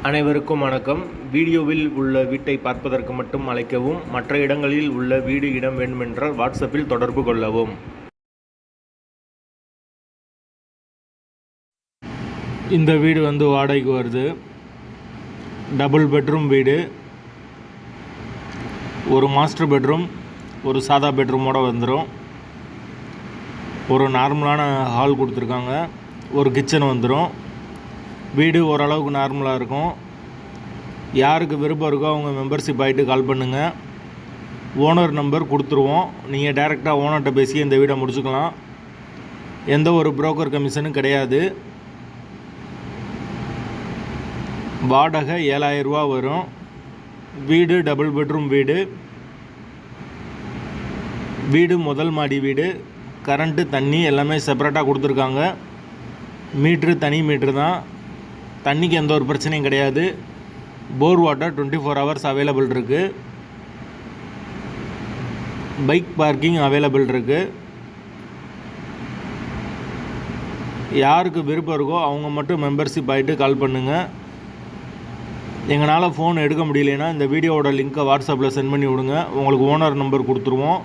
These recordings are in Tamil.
அனைவருக்கும் வணக்கம். வீடியோவில் உள்ள வீட்டை பார்ப்பதற்கு மட்டும் அழைக்கவும். மற்ற இடங்களில் உள்ள வீடு இடம் வேண்டுமென்றால் வாட்ஸ்அப்பில் தொடர்பு கொள்ளவும். இந்த வீடு வாடகைக்கு வருது. டபுள் பெட்ரூம் வீடு. ஒரு மாஸ்டர் பெட்ரூம், ஒரு சாதா பெட்ரூமோடு வந்துடும். ஒரு நார்மலான ஹால் கொடுத்துருக்காங்க. ஒரு கிச்சன் வந்துடும். வீடு ஓரளவுக்கு நார்மலாக இருக்கும். யாருக்கு விருப்பம் இருக்கோ அவங்க மெம்பர்ஷிப் ஆகிட்டு கால் பண்ணுங்கள். ஓனர் நம்பர் கொடுத்துருவோம். நீங்கள் டைரெக்டாக ஓனர்கிட்ட பேசி இந்த வீடை முடிச்சுக்கலாம். எந்த ஒரு புரோக்கர் கமிஷனும் கிடையாது. வாடகை 7,000 ரூபா வரும். வீடு டபுள் பெட்ரூம் வீடு. வீடு முதல் மாடி வீடு. கரண்ட்டு தண்ணி எல்லாமே செப்பரேட்டாக கொடுத்துருக்காங்க. மீட்ரு தனி மீட்ரு தான். தண்ணிக்கு எந்த ஒரு பிரச்சனையும் கிடையாது. போர் வாட்டர் 24 hours அவைலபிள் இருக்குது. பைக் பார்க்கிங் அவைலபிள் இருக்குது. யாருக்கு விருப்பம் இருக்கோ அவங்க மட்டும் மெம்பர்ஷிப் ஆகிட்டு கால் பண்ணுங்கள். எங்களால் ஃபோன் எடுக்க முடியலைன்னா இந்த வீடியோவோட லிங்க்கை வாட்ஸ்அப்பில் சென்ட் பண்ணி விடுங்க. உங்களுக்கு ஓனர் நம்பர் கொடுத்துருவோம்.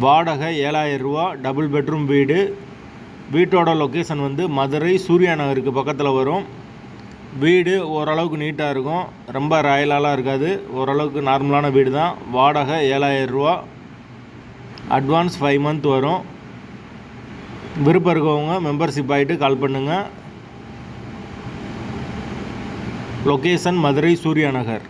வாடகை 7,000 ரூபா. டபுள் பெட்ரூம் வீடு. வீட்டோட லொக்கேஷன் மதுரை சூர்யா நகருக்கு பக்கத்தில் வரும். வீடு ஓரளவுக்கு நீட்டாக இருக்கும். ரொம்ப ராயலாலாம் இருக்காது. ஓரளவுக்கு நார்மலான வீடு தான். வாடகை 7,000 ரூபா. அட்வான்ஸ் 5 month வரும். விருப்பம் இருக்கவங்க மெம்பர்ஷிப் ஆகிட்டு கால் பண்ணுங்கள். லொக்கேஷன் மதுரை சூர்யா நகர்.